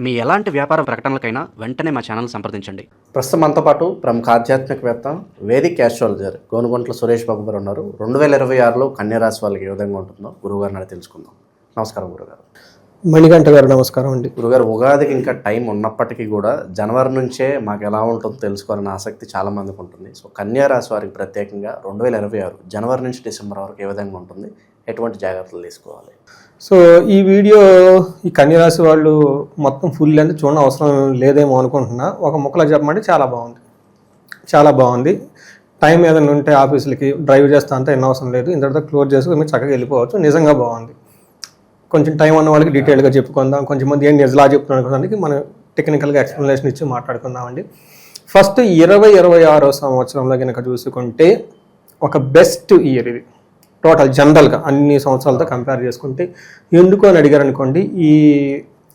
మీ ఎలాంటి వ్యాపార ప్రకటనలకైనా వెంటనే మా ఛానల్ సంప్రదించండి. ప్రస్తుతం మనతో పాటు ప్రముఖ ఆధ్యాత్మికవేత్త వేదిక్ యాస్ట్రాలజర్ గోనుగుంట్ల సురేష్ బాబు గారు ఉన్నారు. 2026లో కన్యారాశి వాళ్ళకి ఏ విధంగా ఉంటుందో గురువుగారిని అడిగి తెలుసుకుందాం. నమస్కారం గురుగారు. మణికంఠ గారు నమస్కారం అండి. గురుగారు, ఉగాదికి ఇంకా టైం ఉన్నప్పటికీ కూడా జనవరి నుంచే మాకు ఎలా ఉంటుందో తెలుసుకోవాలనే ఆసక్తి చాలా మందికి ఉంటుంది. సో కన్యారాశి వారికి ప్రత్యేకంగా 2026 జనవరి నుంచి డిసెంబర్ వరకు ఏ విధంగా ఉంటుంది, ఎటువంటి జాగ్రత్తలు తీసుకోవాలి? సో ఈ వీడియో ఈ కన్యారాశి వాళ్ళు మొత్తం ఫుల్ లెంత్ చూడడం అవసరం లేదేమో అనుకుంటున్నా. ఒక ముక్కలో చెప్పమంటే చాలా బాగుంది. టైం ఏదైనా ఉంటే ఆఫీసులకి డ్రైవ్ చేస్తా అంతా ఎన్నో అవసరం లేదు. ఇంతటితో క్లోజ్ చేసుకుని మీరు చక్కగా వెళ్ళిపోవచ్చు. నిజంగా బాగుంది. కొంచెం టైం ఉన్న వాళ్ళకి డీటెయిల్గా చెప్పుకుందాం. కొంచెం మంది ఏంటి నిజలా చెప్తున్నాను అనుకోవడానికి మనం టెక్నికల్గా ఎక్స్ప్లెనేషన్ ఇచ్చి మాట్లాడుకుందామండి. ఫస్ట్ 2026 సంవత్సరంలో కనుక చూసుకుంటే ఒక బెస్ట్ ఇయర్ ఇది టోటల్ జనరల్గా అన్ని సంవత్సరాలతో కంపేర్ చేసుకుంటే. ఎందుకు అని అడిగారు అనుకోండి,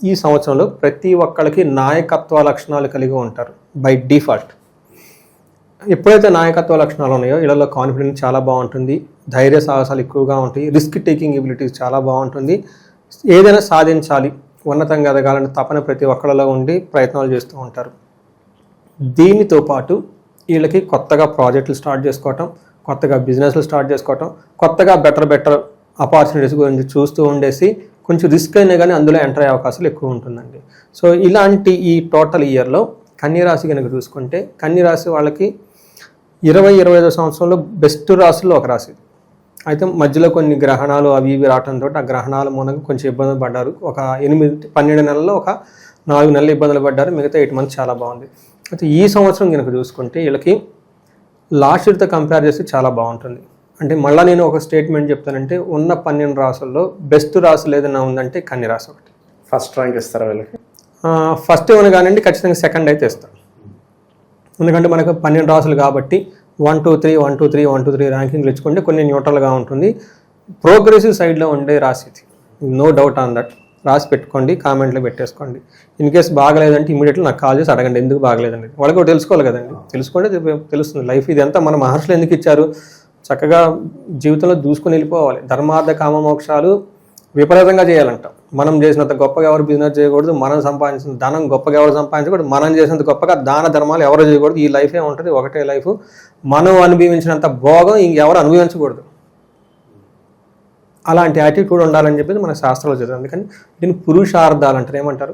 ఈ సంవత్సరంలో ప్రతి ఒక్కరికి నాయకత్వ లక్షణాలు కలిగి ఉంటారు బై డిఫాల్ట్. ఎప్పుడైతే నాయకత్వ లక్షణాలు ఉన్నాయో వీళ్ళలో కాన్ఫిడెన్స్ చాలా బాగుంటుంది, ధైర్య సాహసాలు ఎక్కువగా ఉంటాయి, రిస్క్ టేకింగ్ ఎబిలిటీస్ చాలా బాగుంటుంది. ఏదైనా సాధించాలి, ఉన్నతంగా ఎదగాలని తపన ప్రతి ఒక్కళ్ళలో ఉండి ప్రయత్నాలు చేస్తూ ఉంటారు. దీనితో పాటు వీళ్ళకి కొత్తగా ప్రాజెక్టులు స్టార్ట్ చేసుకోవటం, కొత్తగా బిజినెస్లు స్టార్ట్ చేసుకోవటం, కొత్తగా బెటర్ ఆపర్చునిటీస్ గురించి చూస్తూ ఉండేసి కొంచెం రిస్క్ అయినా కానీ అందులో ఎంటర్ అయ్యే అవకాశాలు ఎక్కువ ఉంటుందండి. సో ఇలాంటి ఈ టోటల్ ఇయర్లో కన్యరాశి కనుక చూసుకుంటే కన్యరాశి వాళ్ళకి 2025 సంవత్సరంలో బెస్ట్ రాశుల్లో ఒక రాశి. అయితే మధ్యలో కొన్ని గ్రహణాలు అవి ఇవి రావడంతో ఆ గ్రహణాల మూలంగా కొంచెం ఇబ్బందులు పడ్డారు. ఒక 12 నెలల్లో ఒక 4 నెలలు ఇబ్బందులు పడ్డారు. మిగతా 8 మంత్స్ చాలా బాగుంది. అయితే ఈ సంవత్సరం కనుక చూసుకుంటే వీళ్ళకి లాస్ట్ ఇయర్తో కంపేర్ చేస్తే చాలా బాగుంటుంది. అంటే మళ్ళీ నేను ఒక స్టేట్మెంట్ చెప్తానంటే ఉన్న 12 రాసుల్లో బెస్ట్ రాసులు ఏదైనా ఉందంటే కన్యరాశి ఒకటి. ఫస్ట్ ర్యాంక్ ఇస్తారా వీళ్ళకి? ఫస్ట్ ఏమైనా కానివ్వండి, ఖచ్చితంగా సెకండ్ అయితే ఇస్తాను. ఎందుకంటే మనకు 12 రాసులు కాబట్టి 1 2 3 1 2 3 1 2 3 ర్యాంకింగ్లు ఇచ్చుకుంటే కొన్ని న్యూట్రల్గా ఉంటుంది. ప్రోగ్రెసివ్ సైడ్లో ఉండే రాశి ఇది, నో డౌట్ ఆన్ దట్. రాసి పెట్టుకోండి, కామెంట్లో పెట్టేసుకోండి. ఇన్ కేసు బాగలేదంటే ఇమీడియట్లీ నాకు కాల్ చేసి అడగండి ఎందుకు బాగలేదండి. వాళ్ళకి కూడా తెలుసుకోవాలి కదండి, తెలుసుకుంటే తెలుస్తుంది. లైఫ్ ఇదంతా మన మహర్షులు ఎందుకు ఇచ్చారు, చక్కగా జీవితంలో దూసుకొని వెళ్ళిపోవాలి. ధర్మార్థ కామ మోక్షాలు విపరీతంగా చేయాలంట. మనం చేసినంత గొప్పగా ఎవరు బిజినెస్ చేయకూడదు, మనం సంపాదించిన ధనం గొప్పగా ఎవరు సంపాదించకూడదు, మనం చేసినంత గొప్పగా దాన ధర్మాలు ఎవరు చేయకూడదు. ఈ లైఫే ఉంటుంది, ఒకటే లైఫ్. మనం అనుభవించినంత భోగం ఇంకెవరు అనుభవించకూడదు. అలాంటి యాటిట్యూడ్ ఉండాలని చెప్పేసి మన శాస్త్రాలు చదువు. అందుకని దీన్ని పురుషార్థాలు అంటారు. ఏమంటారు?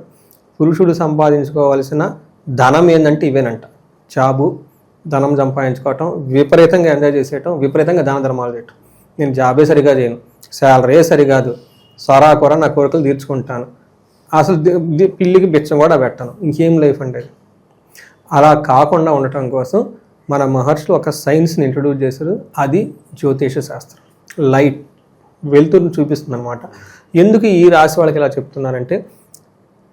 పురుషుడు సంపాదించుకోవాల్సిన ధనం ఏంటంటే ఇవేనంట. జాబు, ధనం సంపాదించుకోవటం, విపరీతంగా ఎంజాయ్ చేసేయటం, విపరీతంగా దాన ధర్మాలు చేయటం. నేను జాబే సరిగా చేయను, శాలరీ సరికాదు, సరాకొర నా కోరికలు తీర్చుకుంటాను, అసలు పిల్లికి బిచ్చం కూడా పెట్టాను, ఇంకేం లైఫ్ అంటే. అలా కాకుండా ఉండటం కోసం మన మహర్షులు ఒక సైన్స్ని ఇంట్రడ్యూస్ చేశారు. అది జ్యోతిష శాస్త్రం. లైట్ వెలుతురుని చూపిస్తుంది అనమాట. ఎందుకు ఈ రాశి వాళ్ళకి ఇలా చెప్తున్నానంటే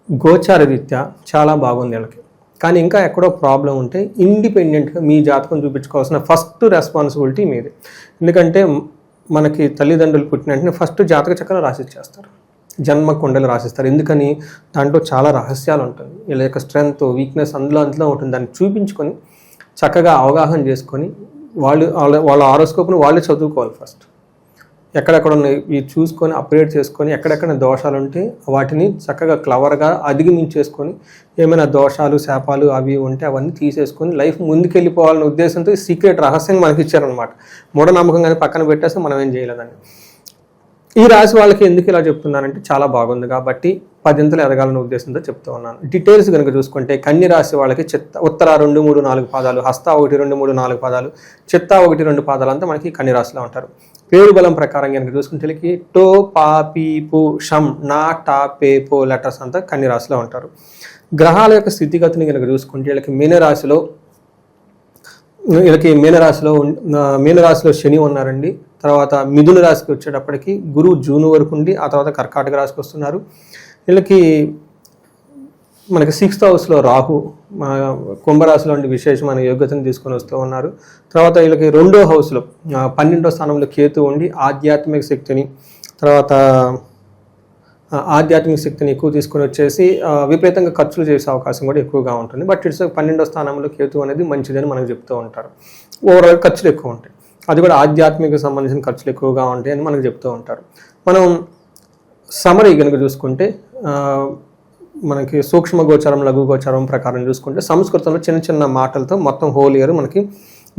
గోచార రీత్యా చాలా బాగుంది వీళ్ళకి. కానీ ఇంకా ఎక్కడో ప్రాబ్లం ఉంటే ఇండిపెండెంట్గా మీ జాతకం చూపించుకోవాల్సిన ఫస్ట్ రెస్పాన్సిబిలిటీ మీది. ఎందుకంటే మనకి తల్లిదండ్రులు పుట్టిన వెంటనే ఫస్ట్ జాతక చక్రం రాసిచ్చేస్తారు, జన్మ కుండలు రాసిస్తారు. ఎందుకని? దాంట్లో చాలా రహస్యాలు ఉంటుంది. వీళ్ళ యొక్క స్ట్రెంగ్త్, వీక్నెస్ అందులో ఉంటుంది. దాన్ని చూపించుకొని చక్కగా అవగాహన చేసుకొని వాళ్ళ హారోస్కోప్ను వాళ్ళే చదువుకోవాలి. ఫస్ట్ ఎక్కడెక్కడ ఉన్నాయి ఇవి చూసుకొని అప్గ్రేడ్ చేసుకొని, ఎక్కడెక్కడ దోషాలు ఉంటే వాటిని చక్కగా క్లవర్గా అధిగమించేసుకొని, ఏమైనా దోషాలు శాపాలు అవి ఉంటే అవన్నీ తీసేసుకొని లైఫ్ ముందుకెళ్ళిపోవాలనే ఉద్దేశంతో సీక్రెట్ రహస్యం మనకి ఇచ్చారనమాట. మూఢనమ్మకంగానే పక్కన పెట్టేస్తే మనం ఏం చేయలేదని. ఈ రాశి వాళ్ళకి ఎందుకు ఇలా చెప్తున్నానంటే చాలా బాగుంది కాబట్టి 10 ఎదగాలనే ఉద్దేశంతో చెప్తూ ఉన్నాను. డీటెయిల్స్ కనుక చూసుకుంటే కన్య రాశి వాళ్ళకి ఉత్తర 2 3 4 పాదాలు, హస్త 1 2 3 4 పాదాలు, చిత్త 1 2 పాదాలు అంతా మనకి కన్య రాశిలో ఉంటారు. పేరు బలం ప్రకారం కనుక చూసుకుంటే టో పా పీ పు షం నా టా పే పో లెటర్స్ అంతా కన్య రాశిలో ఉంటారు. గ్రహాల యొక్క స్థితిగతిని కనుక చూసుకుంటే మీనరాశిలో శని ఉన్నారండి. తర్వాత మిథున రాశికి వచ్చేటప్పటికి గురువు జూన్ వరకు ఉండి ఆ తర్వాత కర్కాటక రాశికి వస్తున్నారు. వీళ్ళకి మనకి 6th హౌస్లో రాహు కుంభరాశిలో ఉండి విశేషమైన యోగ్యతను తీసుకొని వస్తూ ఉన్నారు. తర్వాత వీళ్ళకి 2వ హౌస్లో 12వ స్థానంలో కేతు ఉండి ఆధ్యాత్మిక శక్తిని ఎక్కువ తీసుకొని వచ్చేసి విపరీతంగా ఖర్చులు చేసే అవకాశం కూడా ఎక్కువగా ఉంటుంది. బట్ ఇట్స్ 12వ స్థానంలో కేతు అనేది మంచిదని మనకు చెప్తూ ఉంటారు. ఓవరాల్ ఖర్చులు ఎక్కువ ఉంటాయి, అది కూడా ఆధ్యాత్మిక సంబంధించిన ఖర్చులు ఎక్కువగా ఉంటాయి అని మనకు చెప్తూ ఉంటారు. మనం సమరీ కనుక చూసుకుంటే మనకి సూక్ష్మ గోచారం లఘు గోచారం ప్రకారం చూసుకుంటే సంస్కృతంలో చిన్న చిన్న మాటలతో మొత్తం హోల్ ఇయర్ మనకి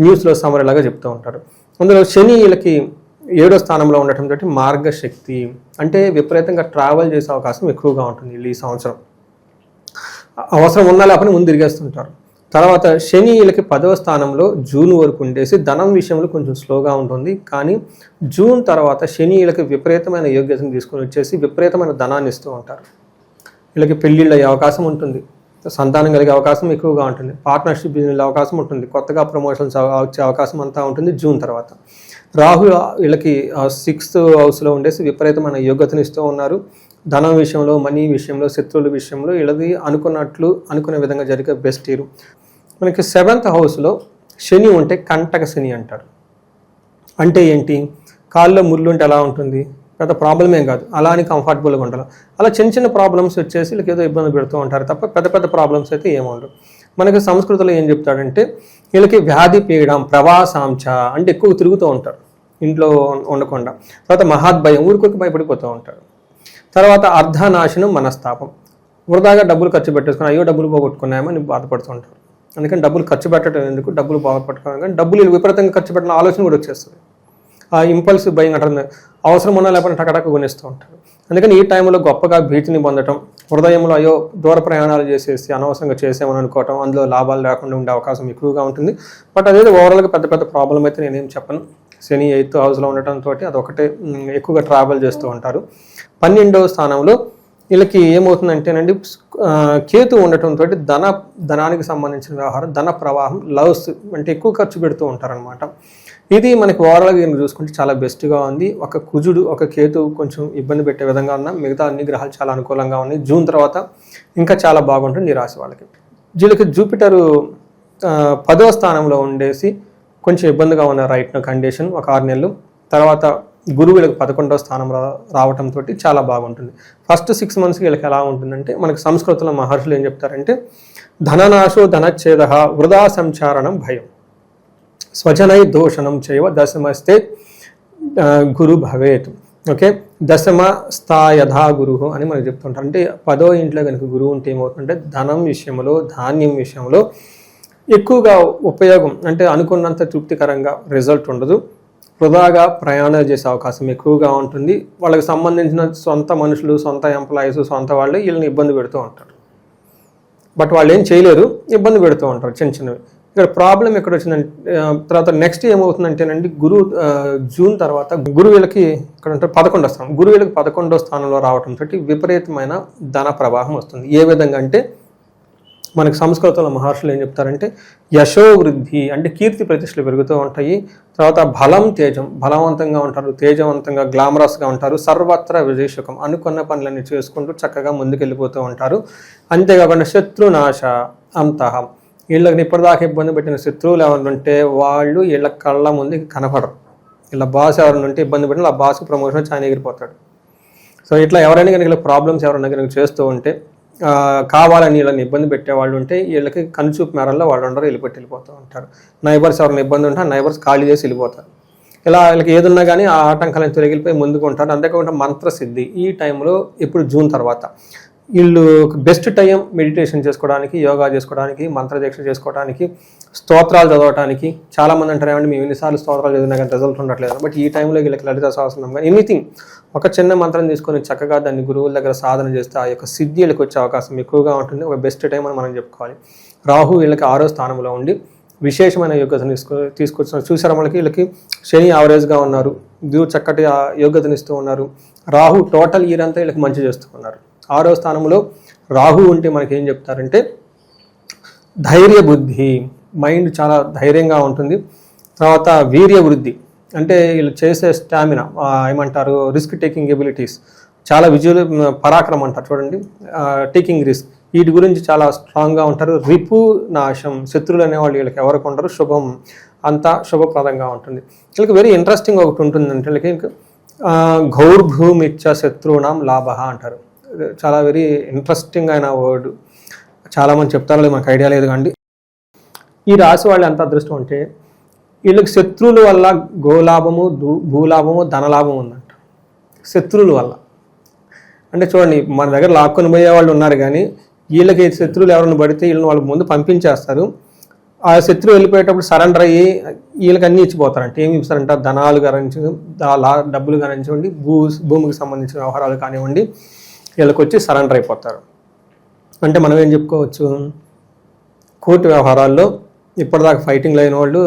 న్యూస్లో సమరీలాగా చెప్తూ ఉంటారు. అందులో శని వీళ్ళకి 7వ స్థానంలో ఉండటంతో మార్గశక్తి అంటే విపరీతంగా ట్రావెల్ చేసే అవకాశం ఎక్కువగా ఉంటుంది వీళ్ళు ఈ సంవత్సరం. అవసరం ఉన్నా లేకపోతే ముందు తిరిగేస్తుంటారు. తర్వాత శని వీళ్ళకి 10వ స్థానంలో జూన్ వరకు ఉండేసి ధనం విషయంలో కొంచెం స్లోగా ఉంటుంది. కానీ జూన్ తర్వాత శని వీళ్ళకి విపరీతమైన యోగ్యతను తీసుకొని వచ్చేసి విపరీతమైన ధనాన్ని ఇస్తూ ఉంటారు. వీళ్ళకి పెళ్ళిళ్ళు అయ్యే అవకాశం ఉంటుంది, సంతానం కలిగే అవకాశం ఎక్కువగా ఉంటుంది, పార్ట్నర్షిప్ బిజినెస్ అవకాశం ఉంటుంది, కొత్తగా ప్రమోషన్స్ వచ్చే అవకాశం అంతా ఉంటుంది జూన్ తర్వాత. రాహు వీళ్ళకి 6th హౌస్లో ఉండేసి విపరీతమైన యోగ్యతను ఇస్తూ ఉన్నారు. ధనం విషయంలో, మనీ విషయంలో, శత్రువుల విషయంలో వీళ్ళది అనుకునే విధంగా జరిగే బెస్ట్ ఇయర్. మనకి 7th హౌస్లో శని ఉంటే కంటక శని అంటారు. అంటే ఏంటి, కాళ్ళలో ముళ్ళు ఉంటే ఎలా ఉంటుంది, పెద్ద ప్రాబ్లం ఏం కాదు, అలా అని కంఫర్టబుల్గా ఉండాలి. అలా చిన్న చిన్న ప్రాబ్లమ్స్ వచ్చేసి వీళ్ళకి ఏదో ఇబ్బంది పెడుతూ ఉంటారు తప్ప పెద్ద పెద్ద ప్రాబ్లమ్స్ అయితే ఏముండవు. మనకి సంస్కృతిలో ఏం చెప్తాడంటే వీళ్ళకి వ్యాధి పీడం ప్రవాసాంశ అంటే ఎక్కువ తిరుగుతూ ఉంటారు ఇంట్లో ఉండకుండా. తర్వాత మహాద్భయం ఊరికొరికి భయపడిపోతూ ఉంటారు. తర్వాత అర్ధనాశనం మనస్తాపం, వృధాగా డబ్బులు ఖర్చు పెట్టేసుకుని అయ్యో డబ్బులు పోగొట్టుకున్నామని బాధపడుతూ ఉంటారు. అందుకని డబ్బులు ఖర్చు పెట్టడం ఎందుకు, డబ్బులు బాగుపట్టుకోవడం, కానీ డబ్బులు విపరీతంగా ఖర్చు పెట్టిన ఆలోచన కూడా వచ్చేస్తుంది. ఆ ఇంపల్సివ్ బయింగ్ అంటారు, అవసరం ఉన్నా లేకపోతే టకటక కొనిస్తూ ఉంటారు. అందుకని ఈ టైంలో గొప్పగా భీతిని పొందడం, హృదయంలో అయ్యో దూర ప్రయాణాలు చేసేసి అనవసరంగా చేసామని అనుకోవటం, అందులో లాభాలు లేకుండా ఉండే అవకాశం ఎక్కువగా ఉంటుంది. బట్ అదే ఓవరాల్గా పెద్ద పెద్ద ప్రాబ్లం అయితే నేనేం చెప్పను. శని 8th హౌస్లో ఉండటంతో అదొకటే ఎక్కువగా ట్రావెల్ చేస్తూ ఉంటారు. 12వ స్థానంలో వీళ్ళకి ఏమవుతుందంటేనండి కేతు ఉండటంతో ధనానికి సంబంధించిన వ్యవహారం, ధన ప్రవాహం, లవ్స్ అంటే ఎక్కువ ఖర్చు పెడుతూ ఉంటారనమాట. ఇది మనకి ఓవరాల్గా దీన్ని చూసుకుంటే చాలా బెస్ట్గా ఉంది. ఒక కుజుడు ఒక కేతు కొంచెం ఇబ్బంది పెట్టే విధంగా ఉన్న, మిగతా అన్ని గ్రహాలు చాలా అనుకూలంగా ఉన్నాయి. జూన్ తర్వాత ఇంకా చాలా బాగుంటుంది ఈ రాశి వాళ్ళకి. వీళ్ళకి జూపిటరు 10వ స్థానంలో ఉండేసి కొంచెం ఇబ్బందిగా ఉన్న రైట్ కండిషన్ ఒక 6 నెలలు. తర్వాత గురువు వీళ్ళకి 11వ స్థానంలో రావడంతో చాలా బాగుంటుంది. ఫస్ట్ 6 months వీళ్ళకి ఎలా ఉంటుందంటే మనకి సంస్కృతంలో మహర్షులు ఏం చెప్తారంటే ధననాశో ధనచ్ఛేద వృధా సంచారణం భయం స్వజనై దోషణం చేయవ దశమస్తే గురు భవేత్. ఓకే, దశమ స్థాయధా గురు అని మనకు చెప్తుంటారు. అంటే 10వ ఇంట్లో కనుక గురువు ఉంటే ఏమవుతుందంటే ధనం విషయంలో, ధాన్యం విషయంలో ఎక్కువగా ఉపయోగం అంటే అనుకున్నంత తృప్తికరంగా రిజల్ట్ ఉండదు. వృధాగా ప్రయాణాలు చేసే అవకాశం ఎక్కువగా ఉంటుంది. వాళ్ళకి సంబంధించిన సొంత మనుషులు, సొంత ఎంప్లాయీస్, సొంత వాళ్ళు వీళ్ళని ఇబ్బంది పెడుతూ ఉంటారు. బట్ వాళ్ళు ఏం చేయలేరు, ఇబ్బంది పెడుతూ ఉంటారు చిన్న చిన్నవి. ఇక్కడ ప్రాబ్లం ఎక్కడ వచ్చిందంటే తర్వాత నెక్స్ట్ ఏమవుతుందంటేనండి జూన్ తర్వాత గురువు వీళ్ళకి ఇక్కడ అంటే 11వ స్థానం, గురువు వీళ్ళకి 11వ స్థానంలో రావడంతో విపరీతమైన ధన ప్రవాహం వస్తుంది. ఏ విధంగా అంటే మనకి సంస్కృతంలో మహర్షులు ఏం చెప్తారంటే యశో వృద్ధి అంటే కీర్తి ప్రతిష్టలు పెరుగుతూ ఉంటాయి. తర్వాత బలం తేజం, బలవంతంగా ఉంటారు, తేజవంతంగా గ్లామరస్గా ఉంటారు. సర్వత్ర విజయసుఖం, అనుకున్న పనులన్నీ చేసుకుంటూ చక్కగా ముందుకెళ్ళిపోతూ ఉంటారు. అంతేకాకుండా శత్రునాశ అంతః, వీళ్ళకి ఇప్పటిదాకా ఇబ్బంది పెట్టిన శత్రువులు ఎవరు ఉంటే వాళ్ళు వీళ్ళ కళ్ళ ముందు కనపడరు. వీళ్ళ బాస్ ఎవరైనా ఉంటే ఇబ్బంది పెట్టిన ఆ బాస్కి ప్రమోషన్ చాలా ఎగిరిపోతాడు. సో ఇట్లా ఎవరైనా కనుక ప్రాబ్లమ్స్ ఎవరైనా కనుక చేస్తూ ఉంటే కావాలని వీళ్ళని ఇబ్బంది పెట్టేవాళ్ళు ఉంటే వీళ్ళకి కనుచూపు మేరల్లో వాళ్ళు ఉండరు, వెళ్ళిపోతూ ఉంటారు. నైబర్స్ ఎవరైనా ఇబ్బంది ఉంటే నైబర్స్ ఖాళీ చేసి వెళ్ళిపోతారు. ఇలా వీళ్ళకి ఏదున్నా కానీ ఆ ఆటంకాలను తొలగిపోయి ముందుకు ఉంటారు. అంతేకాకుండా మంత్రసిద్ధి ఈ టైంలో ఇప్పుడు జూన్ తర్వాత వీళ్ళు బెస్ట్ టైం మెడిటేషన్ చేసుకోవడానికి, యోగా చేసుకోవడానికి, మంత్రదీక్ష చేసుకోవడానికి, స్తోత్రాలు చదవడానికి. చాలామంది అంటారు ఏమంటే మేము ఎన్నిసార్లు స్తోత్రాలు చదివినా కానీ రిజల్ట్ ఉండట్లేదు. బట్ ఈ టైంలో వీళ్ళకి లలిత సహస్రనామం కానీ ఎనీథింగ్ ఒక చిన్న మంత్రం తీసుకొని చక్కగా దాన్ని గురువుల దగ్గర సాధన చేస్తే ఆ యొక్క సిద్ధి వీళ్ళకి వచ్చే అవకాశం ఎక్కువగా ఉంటుంది. ఒక బెస్ట్ టైం అని మనం చెప్పుకోవాలి. రాహు వీళ్ళకి 6వ స్థానంలో ఉండి విశేషమైన యోగ్యతను తీసుకొచ్చిన చూసారా. మనకి వీళ్ళకి శని యావరేజ్గా ఉన్నారు, గురువు చక్కటి యోగ్యతను ఇస్తూ ఉన్నారు. రాహు టోటల్ ఇయర్ అంతా వీళ్ళకి మంచి చేస్తూ ఉన్నారు. 6వ స్థానంలో రాహు ఉంటే మనకి ఏం చెప్తారంటే ధైర్య బుద్ధి, మైండ్ చాలా ధైర్యంగా ఉంటుంది. తర్వాత వీర్య వృద్ధి అంటే వీళ్ళు చేసే స్టామినా ఏమంటారు రిస్క్ టేకింగ్ ఎబిలిటీస్, చాలా పరాక్రమం అంటారు చూడండి, టేకింగ్ రిస్క్, వీటి గురించి చాలా స్ట్రాంగ్గా ఉంటారు. రిపు నాశం, శత్రువులు అనేవాళ్ళు వీళ్ళకి ఎవరికి ఉంటారు, శుభం అంతా శుభప్రదంగా ఉంటుంది. వీళ్ళకి వెరీ ఇంట్రెస్టింగ్ ఒకటి ఉంటుందంటే వీళ్ళకి గౌర్భూమిచ్చ శత్రువునాం లాభ అంటారు. చాలా వెరీ ఇంట్రెస్టింగ్ అయిన వర్డ్, చాలామంది చెప్తారో లేదు మనకు ఐడియా లేదు. కానీ ఈ రాశి వాళ్ళు ఎంత అదృష్టం అంటే వీళ్ళకి శత్రువుల వల్ల గోలాభము, భూలాభము, ధనలాభం ఉందంట. శత్రువుల వల్ల అంటే చూడండి, మన దగ్గర లాక్కొని పోయే వాళ్ళు ఉన్నారు, కానీ వీళ్ళకి శత్రువులు ఎవరైనా పడితే వీళ్ళని వాళ్ళకి ముందు పంపించేస్తారు. ఆ శత్రువు వెళ్ళిపోయేటప్పుడు సరెండర్ అయ్యి వీళ్ళకి అన్నీ ఇచ్చిపోతారంటే ఏమి ఇస్తారంట, ధనాలు కానించి డబ్బులు కానివ్వండి, భూమికి సంబంధించిన వ్యవహారాలు కానివ్వండి, వీళ్ళకి వచ్చి సరెండర్ అయిపోతారు. అంటే మనం ఏం చెప్పుకోవచ్చు, కోర్టు వ్యవహారాల్లో ఇప్పటిదాకా ఫైటింగ్ అయిన వాళ్ళు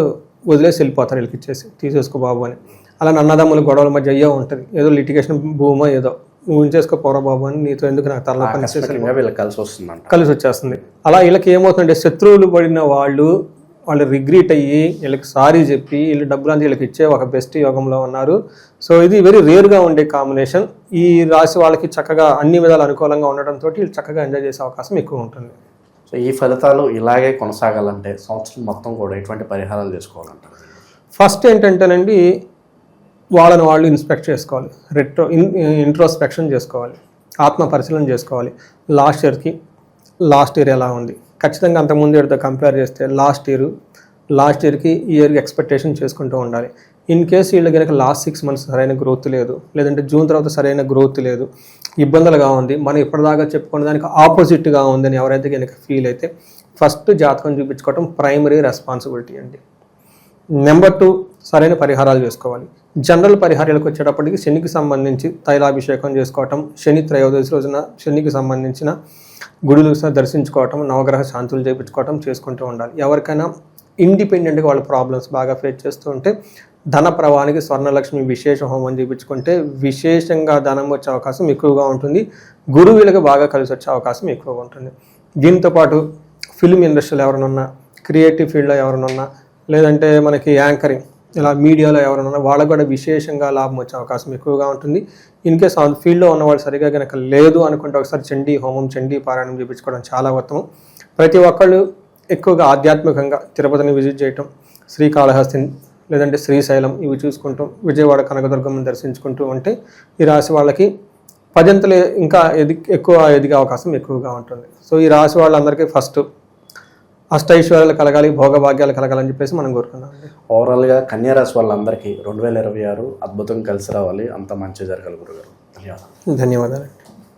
వదిలేసి వెళ్ళిపోతారు, వీళ్ళకి ఇచ్చేసి తీసేసుకో బాబు అని. అలా అన్నదమ్ముల గొడవల మధ్య అయ్యో ఉంటుంది, ఏదో లిటిగేషన్ భూమో ఏదో, నువ్వు ఉంచేసుకో పోరా బాబు అని, నీతో ఎందుకు నాకు తలనొప్పి వీళ్ళకి కలిసి వచ్చేస్తుంది. అలా వీళ్ళకి ఏమవుతుందంటే శత్రువులు పడిన వాళ్ళు రిగ్రీట్ అయ్యి వీళ్ళకి సారీ చెప్పి వీళ్ళు డబ్బులంతా వీళ్ళకి ఇచ్చే ఒక బెస్ట్ యోగంలో ఉన్నారు. సో ఇది వెరీ రేర్గా ఉండే కాంబినేషన్. ఈ రాశి వాళ్ళకి చక్కగా అన్ని విధాలు అనుకూలంగా ఉండడంతో వీళ్ళు చక్కగా ఎంజాయ్ చేసే అవకాశం ఎక్కువ ఉంటుంది. సో ఈ ఫలితాలు ఇలాగే కొనసాగాలంటే సంవత్సరం మొత్తం కూడా ఎటువంటి పరిహారాలు చేసుకోవాలంటారు? ఫస్ట్ ఏంటంటేనండి, వాళ్ళని వాళ్ళు ఇన్స్పెక్ట్ చేసుకోవాలి, ఇంట్రోస్పెక్షన్ చేసుకోవాలి, ఆత్మ పరిశీలన చేసుకోవాలి. లాస్ట్ ఇయర్ ఎలా ఉంది, ఖచ్చితంగా అంతకుముందు ఇయర్తో కంపేర్ చేస్తే లాస్ట్ ఇయర్కి ఇయర్కి ఎక్స్పెక్టేషన్ చేసుకుంటూ ఉండాలి. ఇన్ కేసు వీళ్ళు కనుక లాస్ట్ 6 months సరైన గ్రోత్ లేదు, లేదంటే జూన్ తర్వాత సరైన గ్రోత్ లేదు, ఇబ్బందులుగా ఉంది, మనం ఇప్పటిదాకా చెప్పుకున్న దానికి ఆపోజిట్గా ఉందని ఎవరైతే కనుక ఫీల్ అయితే ఫస్ట్ జాతకం చూపించుకోవటం ప్రైమరీ రెస్పాన్సిబిలిటీ అండి. నెంబర్ 2, సరైన పరిహారాలు చేసుకోవాలి. జనరల్ పరిహారాలకు వచ్చేటప్పటికి శనికి సంబంధించి తైలాభిషేకం చేసుకోవటం, శని త్రయోదశి రోజున శనికి సంబంధించిన గుడులు దర్శించుకోవటం, నవగ్రహ శాంతులు చేయించుకోవటం చేసుకుంటూ ఉండాలి. ఎవరికైనా ఇండిపెండెంట్గా వాళ్ళ ప్రాబ్లమ్స్ బాగా ఫేస్ చేస్తూ ఉంటే ధన ప్రవాహానికి స్వర్ణలక్ష్మి విశేష హోమం చేయించుకుంటే విశేషంగా ధనం వచ్చే అవకాశం ఎక్కువగా ఉంటుంది. గురువులకు బాగా కలిసి వచ్చే అవకాశం ఎక్కువగా ఉంటుంది. దీంతోపాటు ఫిల్మ్ ఇండస్ట్రీలో ఎవరైనా, క్రియేటివ్ ఫీల్డ్లో ఎవరైనా, లేదంటే మనకి యాంకరింగ్ ఇలా మీడియాలో ఎవరైనా వాళ్ళకు కూడా విశేషంగా లాభం వచ్చే అవకాశం ఎక్కువగా ఉంటుంది. ఇన్ కేస్ ఆ ఫీల్డ్లో ఉన్న వాళ్ళు సరిగా కనుక లేదు అనుకుంటే ఒకసారి చండీ హోమం, చండీ పారాయణం చేయించుకోవడం చాలా ఉత్తమం. ప్రతి ఒక్కళ్ళు ఎక్కువగా ఆధ్యాత్మికంగా తిరుపతిని విజిట్ చేయటం, శ్రీకాళహస్తి లేదంటే శ్రీశైలం ఇవి చూసుకుంటూ విజయవాడ కనకదుర్గమ్మని దర్శించుకుంటూ ఉంటే ఈ రాశి వాళ్ళకి 10 అంతలు ఇంకా ఎక్కువ ఎదిగే అవకాశం ఎక్కువగా ఉంటుంది. సో ఈ రాశి వాళ్ళందరికీ ఫస్ట్ అష్టైశ్వర్యాలు కలగాలి, భోగభాగ్యాలు కలగాలని చెప్పేసి మనం కోరుకున్నాం. ఓవరాల్గా కన్యా రాశి వాళ్ళందరికీ 2026 అద్భుతంగా కలిసి రావాలి, అంత మంచి జరగాలి గురుగారు. ధన్యవాదాలు. ధన్యవాదాలు.